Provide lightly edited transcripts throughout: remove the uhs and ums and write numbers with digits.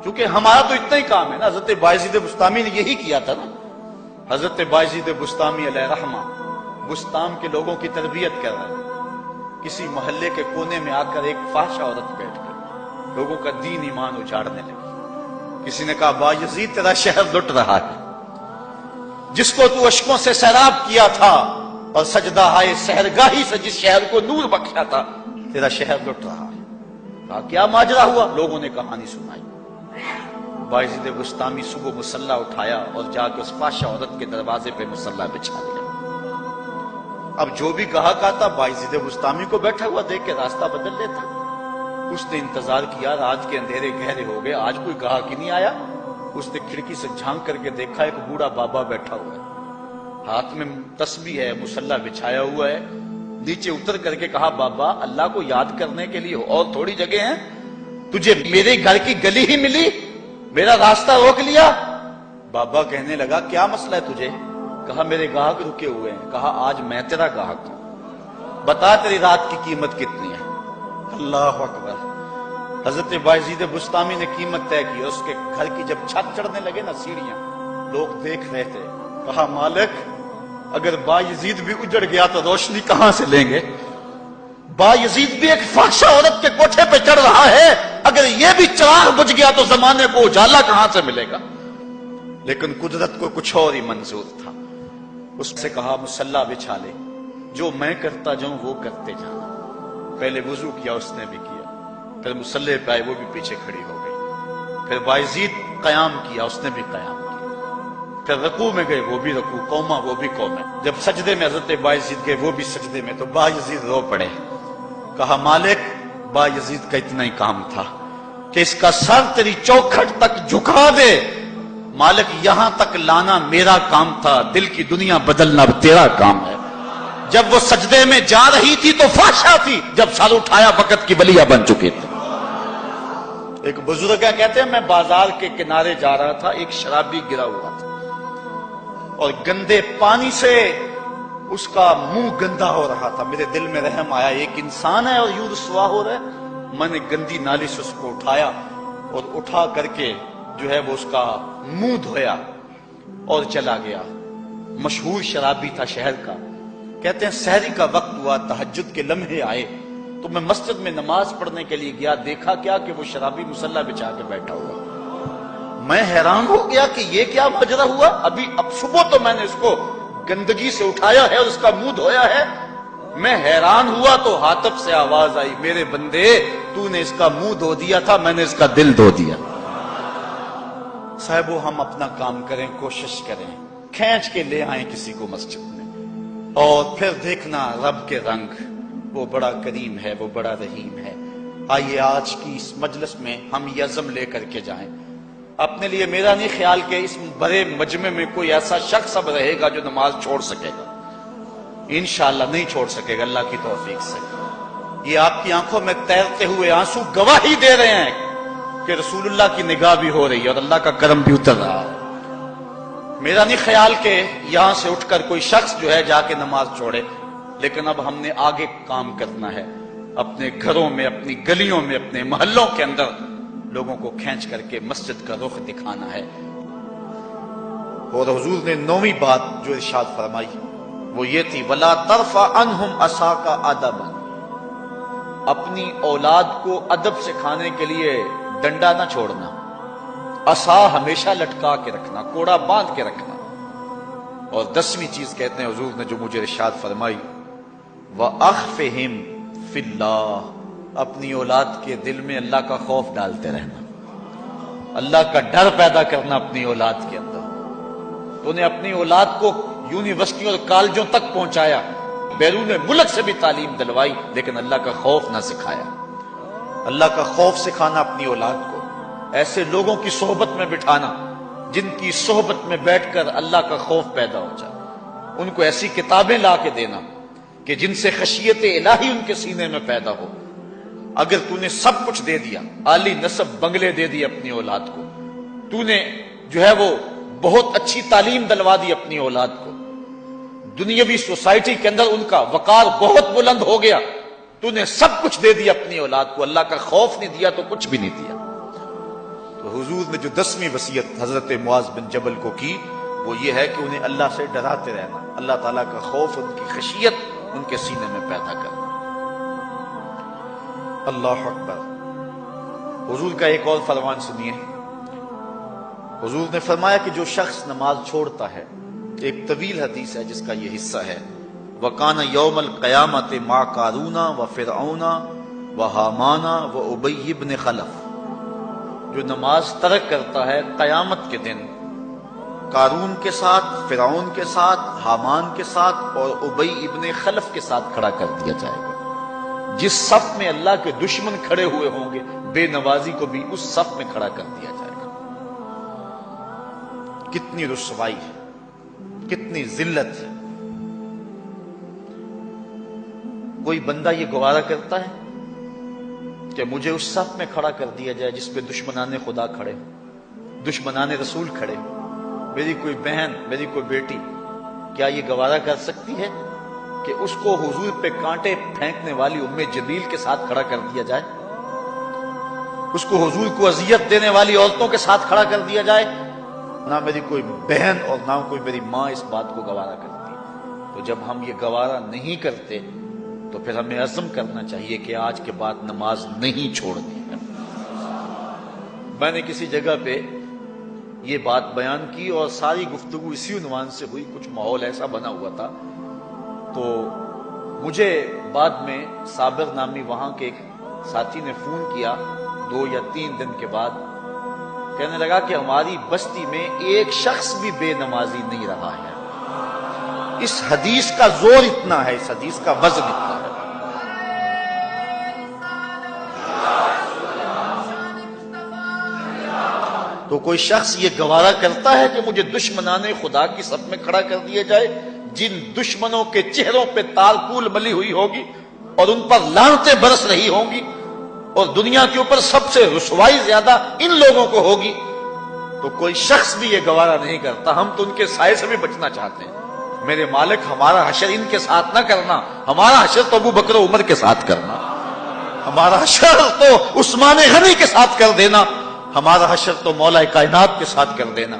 چونکہ ہمارا تو اتنا ہی کام ہے نا. حضرت بایزید بسطامی نے یہی کیا تھا نا. حضرت بایزید بسطامی علیہ رحمہ بسطام کے لوگوں کی تربیت کر رہے ہیں. کسی محلے کے کونے میں آ کر ایک فاحشہ عورت بیٹھ کر لوگوں کا دین ایمان اجاڑنے لگی. کسی نے کہا بایزید تیرا شہر لٹ رہا ہے، جس کو تو اشکوں سے سیراب کیا تھا اور سجدہ ہائے سحرگاہی سے جس شہر کو نور بخشا تھا، تیرا شہر لٹ رہا ہے. کہا کیا ماجرا ہوا؟ لوگوں نے کہانی سنائی. بایزید بسطامی صبح مصلی اٹھایا اور جا کے اس فاحشہ عورت کے دروازے پہ مصلی بچھا دیا. اب جو بھی گاہک آتا بایزید بسطامی کو بیٹھا ہوا دیکھ کے راستہ بدل لیتا. اس نے انتظار کیا، رات کے اندھیرے گہرے ہو گئے، آج کوئی گاہک ہی نہیں آیا. اس نے کھڑکی سے جھانک کر کے دیکھا ایک بوڑھا بابا بیٹھا ہوا ہے، ہاتھ میں تسبیح ہے، مصلی بچھایا ہوا ہے. نیچے اتر کر کے کہا بابا اللہ کو یاد کرنے کے لیے اور تھوڑی جگہ ہیں، تجھے میرے گھر کی گلی ہی ملی، میرا راستہ روک لیا. بابا کہنے لگا کیا مسئلہ ہے تجھے؟ کہا میرے گاہک رکے ہوئے ہیں. کہا آج میں تیرا گاہک ہوں، بتا تیری رات کی قیمت کتنی ہے. اللہ اکبر. حضرت بایزید بسطامی نے قیمت طے کی. اس کے گھر کی جب چھت چڑھنے لگے نا سیڑھیاں، لوگ دیکھ رہے تھے. کہا مالک اگر بایزید بھی اجڑ گیا تو روشنی کہاں سے لیں گے؟ بایزید بھی ایک فاحشہ عورت کے کوٹھے پہ چڑھ رہا ہے، اگر یہ بھی چراغ بجھ گیا تو زمانے کو اجالا کہاں سے ملے گا؟ لیکن قدرت کو کچھ اور ہی منظور تھا. اس سے کہا مصلی بچھا لے، جو میں کرتا جاؤں وہ کرتے جانا. پہلے وضو کیا، اس نے بھی کیا، پھر مصلی پہ آئے، وہ بھی پیچھے کھڑی ہو گئی. پھر بایزید قیام کیا، اس نے بھی قیام کیا. پھر رکوع میں گئے، وہ بھی رکوع، قوما وہ بھی قوم ہے. جب سجدے میں حضرت بایزید گئے، وہ بھی سجدے میں، تو بایزید رو پڑے. کہا مالک بایزید کا اتنا ہی کام تھا کہ اس کا سر تیری چوکھٹ تک جھکا دے. مالک یہاں تک لانا میرا کام تھا، دل کی دنیا بدلنا اب تیرا کام ہے. جب وہ سجدے میں جا رہی تھی تو فحشہ تھی، جب سر اٹھایا وقت کی ولیہ بن چکے تھے. ایک بزرگ کہتے ہیں میں بازار کے کنارے جا رہا تھا، ایک شرابی گرا ہوا تھا اور گندے پانی سے اس کا منہ گندا ہو رہا تھا. میرے دل میں رحم آیا، ایک انسان ہے اور یوں رسوا ہو رہا ہے. میں نے گندی نالی سے اس کو اٹھایا اور اٹھا کر کے جو ہے وہ اس کا منہ دھویا اور چلا گیا. مشہور شرابی تھا شہر کا. کہتے ہیں سحری کا وقت ہوا، تہجد کے لمحے آئے تو میں مسجد میں نماز پڑھنے کے لیے گیا. دیکھا کیا کہ وہ شرابی مصلی بچھا کے بیٹھا ہوا. میں حیران ہو گیا کہ یہ کیا ماجرا ہوا. اب صبح تو میں نے اس کو گندگی سے اٹھایا ہے اور اس کا منہ دھویا ہے. میں حیران ہوا تو حاطب سے آواز آئی، میرے بندے تو نے اس کا منہ دھو دیا تھا، میں نے اس کا دل دھو دیا. صاحبو ہم اپنا کام کریں، کوشش کریں، کھینچ کے لے آئیں کسی کو مسجد میں، اور پھر دیکھنا رب کے رنگ. وہ بڑا کریم ہے، وہ بڑا رحیم ہے. آئیے آج کی اس مجلس میں ہم یہ عزم لے کر کے جائیں. اپنے لیے میرا نہیں خیال کہ اس بڑے مجمع میں کوئی ایسا شخص اب رہے گا جو نماز چھوڑ سکے گا. انشاءاللہ نہیں چھوڑ سکے گا اللہ کی توفیق سے. یہ آپ کی آنکھوں میں تیرتے ہوئے آنسو گواہی دے رہے ہیں کہ رسول اللہ کی نگاہ بھی ہو رہی ہے اور اللہ کا کرم بھی اتر رہا ہے. میرا نہیں خیال کہ یہاں سے اٹھ کر کوئی شخص جو ہے جا کے نماز چھوڑے، لیکن اب ہم نے آگے کام کرنا ہے. اپنے گھروں میں، اپنی گلیوں میں، اپنے محلوں کے اندر لوگوں کو کھینچ کر کے مسجد کا رخ دکھانا ہے. اور حضور نے 9ویں بات جو ارشاد فرمائی وہ یہ تھی وَلَا تَرْفَعْ عَنْهُمْ عَصَاكَ أَدَبًا. اپنی اولاد کو ادب سکھانے کے لیے ڈنڈا نہ چھوڑنا، عصا ہمیشہ لٹکا کے رکھنا، کوڑا باندھ کے رکھنا. اور 10ویں چیز کہتے ہیں حضور نے جو مجھے ارشاد فرمائی وَأَخْفِهِمْ فِي اللَّهِ. اپنی اولاد کے دل میں اللہ کا خوف ڈالتے رہنا، اللہ کا ڈر پیدا کرنا اپنی اولاد کے اندر. تو نے اپنی اولاد کو یونیورسٹی اور کالجوں تک پہنچایا، بیرون ملک سے بھی تعلیم دلوائی، لیکن اللہ کا خوف نہ سکھایا. اللہ کا خوف سکھانا اپنی اولاد کو، ایسے لوگوں کی صحبت میں بٹھانا جن کی صحبت میں بیٹھ کر اللہ کا خوف پیدا ہو جائے. ان کو ایسی کتابیں لا کے دینا کہ جن سے خشیت الہی ان کے سینے میں پیدا ہو. اگر تو نے سب کچھ دے دیا، عالی نسب بنگلے دے دی اپنی اولاد کو، تو نے جو ہے وہ بہت اچھی تعلیم دلوا دی اپنی اولاد کو، دنیاوی سوسائٹی کے اندر ان کا وقار بہت بلند ہو گیا، تو نے سب کچھ دے دیا اپنی اولاد کو، اللہ کا خوف نہیں دیا تو کچھ بھی نہیں دیا. تو حضور نے جو 10ویں وصیت حضرت معاذ بن جبل کو کی وہ یہ ہے کہ انہیں اللہ سے ڈراتے رہنا، اللہ تعالیٰ کا خوف، ان کی خشیت ان کے سینے میں پیدا کرنا۔ اللہ اکبر۔ حضور کا ایک اور فرمان سنیے۔ حضور نے فرمایا کہ جو شخص نماز چھوڑتا ہے، ایک طویل حدیث ہے جس کا یہ حصہ ہے، وَقَانَ يَوْمَ الْقِيَامَةِ مَعَ قَارُونَ وَفِرْعَوْنَ وَحَامَانَ وَأُبَيِّ بْنِ خَلَف۔ جو نماز ترک کرتا ہے قیامت کے دن قارون کے ساتھ، فرعون کے ساتھ، حامان کے ساتھ اور ابی ابن خلف کے ساتھ کھڑا کر دیا جائے گا۔ جس صف میں اللہ کے دشمن کھڑے ہوئے ہوں گے، بے نمازی کو بھی اس صف میں کھڑا کر دیا جائے گا۔ کتنی رسوائی ہے، کتنی ذلت ہے۔ کوئی بندہ یہ گوارا کرتا ہے کہ مجھے اس صف میں کھڑا کر دیا جائے جس پہ دشمنان خدا کھڑے ہوں، دشمنان رسول کھڑے ہوں؟ میری کوئی بہن، میری کوئی بیٹی کیا یہ گوارا کر سکتی ہے کہ اس کو حضور پہ کانٹے پھینکنے والی ام جلیل کے ساتھ کھڑا کر دیا جائے؟ اس کو حضور کو اذیت دینے والی عورتوں کے ساتھ کھڑا کر دیا جائے؟ نہ میری کوئی بہن اور نہ کوئی میری ماں اس بات کو گوارا کرتی۔ تو جب ہم یہ گوارا نہیں کرتے تو پھر ہمیں عزم کرنا چاہیے کہ آج کے بعد نماز نہیں چھوڑنی ہے۔ میں نے کسی جگہ پہ یہ بات بیان کی اور ساری گفتگو اسی عنوان سے ہوئی، کچھ ماحول ایسا بنا ہوا تھا۔ تو مجھے بعد میں صابر نامی وہاں کے ایک ساتھی نے فون کیا 2 یا 3 دن کے بعد، کہنے لگا کہ ہماری بستی میں ایک شخص بھی بے نمازی نہیں رہا ہے۔ اس حدیث کا زور اتنا ہے، اس حدیث کا وزن اتنا ہے۔ تو کوئی شخص یہ گوارا کرتا ہے کہ مجھے دشمنان خدا کی صف میں کھڑا کر دیا جائے، جن دشمنوں کے چہروں پہ تالکول ملی ہوئی ہوگی اور ان پر لعنتیں برس رہی ہوں گی، اور دنیا کے اوپر سب سے رسوائی زیادہ ان لوگوں کو ہوگی، تو کوئی شخص بھی یہ گوارا نہیں کرتا۔ ہم تو ان کے سائے سے بھی بچنا چاہتے ہیں۔ میرے مالک، ہمارا حشر ان کے ساتھ نہ کرنا، ہمارا حشر تو ابو بکر و عمر کے ساتھ کرنا، ہمارا حشر تو عثمان غنی کے ساتھ کر دینا، ہمارا حشر تو مولا کائنات کے ساتھ کر دینا۔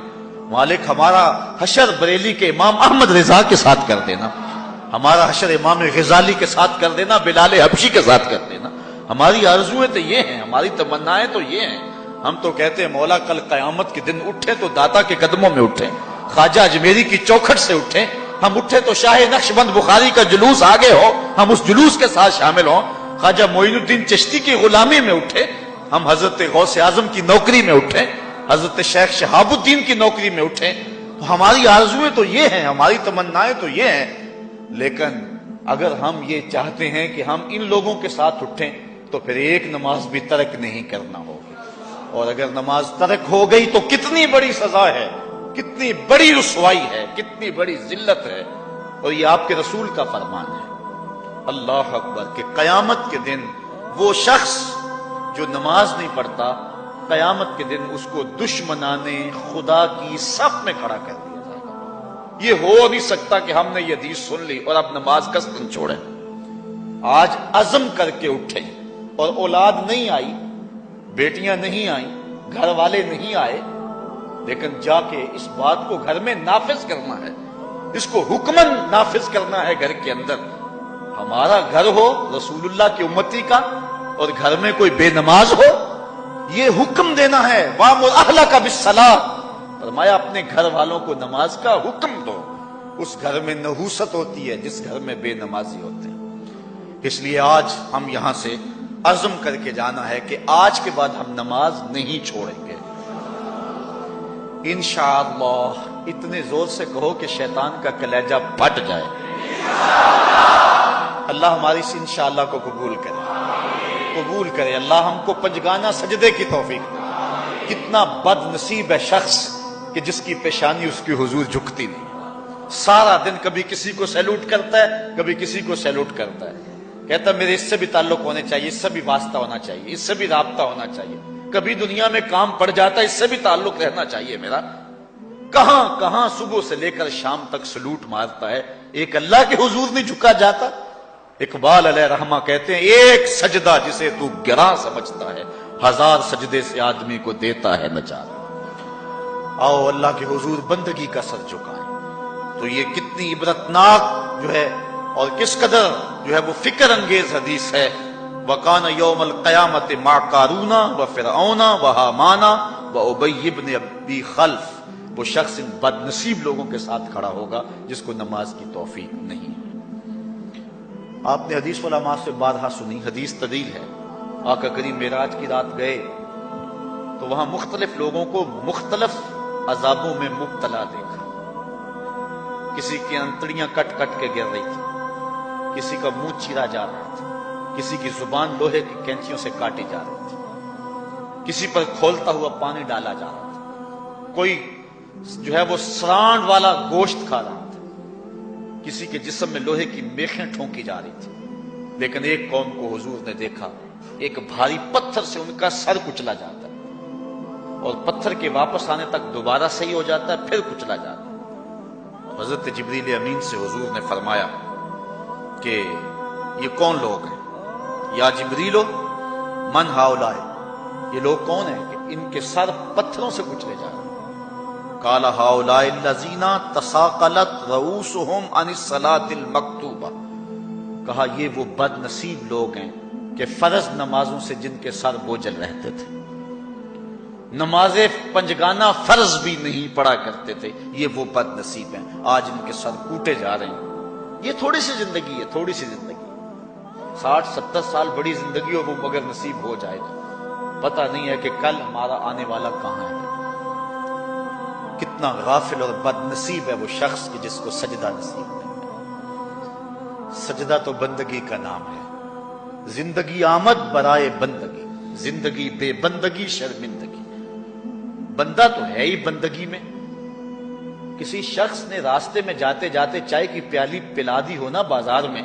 مالک، ہمارا حشر بریلی کے امام احمد رضا کے ساتھ کر دینا، ہمارا حشر امام غزالی کے ساتھ کر دینا، بلال حبشی کے ساتھ کر دینا۔ ہماری آرزویں تو یہ ہیں، ہماری تمنائیں تو یہ ہیں۔ ہم تو کہتے ہیں مولا کل قیامت کے دن اٹھے تو داتا کے قدموں میں اٹھیں، خواجہ اجمیری کی چوکھٹ سے اٹھیں، ہم اٹھے تو شاہ نقشبند بخاری کا جلوس آگے ہو، ہم اس جلوس کے ساتھ شامل ہوں، خواجہ معین الدین چشتی کی غلامی میں اٹھے، ہم حضرت غوث اعظم کی نوکری میں اٹھیں، حضرت شیخ شہاب الدین کی نوکری میں اٹھیں۔ تو ہماری آرزویں تو یہ ہیں، ہماری تمنائیں تو یہ ہیں۔ لیکن اگر ہم یہ چاہتے ہیں کہ ہم ان لوگوں کے ساتھ اٹھیں تو پھر ایک نماز بھی ترک نہیں کرنا ہوگی، اور اگر نماز ترک ہو گئی تو کتنی بڑی سزا ہے، کتنی بڑی رسوائی ہے، کتنی بڑی ذلت ہے۔ اور یہ آپ کے رسول کا فرمان ہے، اللہ اکبر، کہ قیامت کے دن وہ شخص جو نماز نہیں پڑھتا، قیامت کے دن اس کو دشمنان خدا کی صف میں کھڑا کر دیا جائے گا۔ یہ ہو نہیں سکتا کہ ہم نے یہ حدیث سن لی اور اب نماز قصدن چھوڑیں۔ آج عزم کر کے اٹھے، اور اولاد نہیں آئی، بیٹیاں نہیں آئیں، گھر والے نہیں آئے، لیکن جا کے اس بات کو گھر میں نافذ کرنا ہے، اس کو حکمن نافذ کرنا ہے گھر کے اندر۔ ہمارا گھر ہو رسول اللہ کی امتی کا اور گھر میں کوئی بے نماز ہو، یہ حکم دینا ہے، وَأْمُرْ أَهْلَكَ بِالصَّلَاةِ، فرمایا اپنے گھر والوں کو نماز کا حکم دو۔ اس گھر میں نحوست ہوتی ہے جس گھر میں بے نمازی ہوتے ہیں۔ اس لیے آج ہم یہاں سے عزم کر کے جانا ہے کہ آج کے بعد ہم نماز نہیں چھوڑیں گے انشاءاللہ۔ اتنے زور سے کہو کہ شیطان کا کلیجہ پھٹ جائے۔ اللہ ہماری اس انشاءاللہ کو قبول کرے، اللہ ہم کو پنجگانہ سجدے کی توفیق دے۔ کتنا بد نصیب ہے شخص کہ جس کی پیشانی اس کی حضور جھکتی نہیں، سارا دن کبھی کسی کو سیلوٹ کرتا ہے، کبھی کسی کو سیلوٹ کرتا ہے، کہتا میرے اس سے بھی تعلق ہونے چاہیے، اس سے بھی واسطہ ہونا چاہیے، اس سے بھی رابطہ ہونا چاہیے، کبھی دنیا میں کام پڑ جاتا ہے، اس سے بھی تعلق رہنا چاہیے میرا۔ کہاں کہاں صبح سے لے کر شام تک سلوٹ مارتا ہے، ایک اللہ کے حضور نہیں جھکا جاتا۔ اقبال علیہ رحمہ کہتے ہیں ایک سجدہ جسے تو گراں سمجھتا ہے، 1000 سجدے سے آدمی کو دیتا ہے نجات۔ آؤ اللہ کے حضور بندگی کا سر جھکائیں۔ تو یہ کتنی عبرتناک جو ہے اور کس قدر جو ہے وہ فکر انگیز حدیث ہے۔ وَقَانَ يَوْمَ الْقِيَامَةِ مَعَ قَارُونَ وَفِرْعَوْنَ وَحَامَانَ وَأُبَيِّ بْنِ أَبِي خَلْف، وہ شخص ان بد نصیب لوگوں کے ساتھ کھڑا ہوگا جس کو نماز کی توفیق نہیں ہے۔ آپ نے حدیث علماء سے بارہا سنی، حدیث طویل ہے۔ آقا کریم معراج کی رات گئے تو وہاں مختلف لوگوں کو مختلف عذابوں میں مبتلا دیکھا۔ کسی کی انتڑیاں کٹ کٹ کے گر رہی تھی، کسی کا منہ چیرا جا رہا تھا، کسی کی زبان لوہے کی کینچیوں سے کاٹی جا رہی تھی، کسی پر کھولتا ہوا پانی ڈالا جا رہا تھا، کوئی جو ہے وہ سرانڈ والا گوشت کھا رہا تھا، کسی کے جسم میں لوہے کی میخیں ٹھونکی جا رہی تھی۔ لیکن ایک قوم کو حضور نے دیکھا، ایک بھاری پتھر سے ان کا سر کچلا جاتا ہے اور پتھر کے واپس آنے تک دوبارہ صحیح ہو جاتا ہے، پھر کچلا جاتا ہے۔ حضرت جبریل امین سے حضور نے فرمایا کہ یہ کون لوگ ہیں؟ یا جبریلو من ہاؤلائے، یہ لوگ کون ہیں کہ ان کے سر پتھروں سے کچلے جا رہے ہیں؟ قال ہاؤلائے الذین تثاقلت رؤوسہم عن الصلاۃ المکتوبہ، کہا یہ وہ بد نصیب لوگ ہیں کہ فرض نمازوں سے جن کے سر بوجھل رہتے تھے، نماز پنجگانہ فرض بھی نہیں پڑھا کرتے تھے، یہ وہ بد نصیب ہیں، آج ان کے سر کوٹے جا رہے ہیں۔ یہ تھوڑی سی زندگی ہے، تھوڑی سی زندگی، 60-70 سال بڑی زندگی ہو وہ مگر نصیب ہو جائے تو پتہ نہیں ہے کہ کل ہمارا آنے والا کہاں ہے۔ کتنا غافل اور بد نصیب ہے وہ شخص کہ جس کو سجدہ نصیب نہیں ہے۔ سجدہ تو بندگی کا نام ہے۔ زندگی آمد برائے بندگی، زندگی بے بندگی شرمندگی۔ بندہ تو ہے ہی بندگی میں۔ کسی شخص نے راستے میں جاتے جاتے چائے کی پیالی پلا دی ہو نا بازار میں،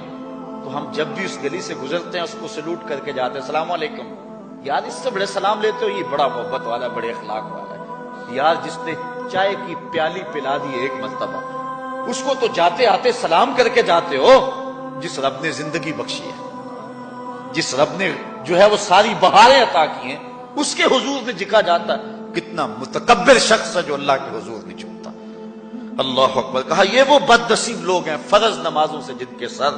تو ہم جب بھی اس گلی سے گزرتے ہیں اس کو سلوٹ کر کے جاتے ہیں، السلام علیکم۔ یار اس سے بڑے سلام لیتے ہو، یہ بڑا محبت والا، بڑے اخلاق والا ہے۔ یار جس نے چائے کی پیالی پلا دی ایک مرتبہ، اس کو تو جاتے آتے سلام کر کے جاتے ہو۔ جس رب نے زندگی بخشی ہے، جس رب نے جو ہے وہ ساری بہاریں عطا کی ہیں، اس کے حضور میں جھکا جاتا ہے۔ کتنا متکبر شخص ہے جو اللہ کے حضور نہیں جھکتا۔ اللہ اکبر۔ کہا یہ وہ بد نصیب لوگ ہیں فرض نمازوں سے جن کے سر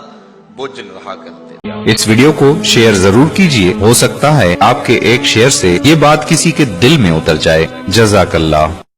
بوجھل رہا کرتے۔ اس ویڈیو کو شیئر ضرور کیجئے، ہو سکتا ہے آپ کے ایک شیئر سے یہ بات کسی کے دل میں اتر جائے۔ جزاک اللہ۔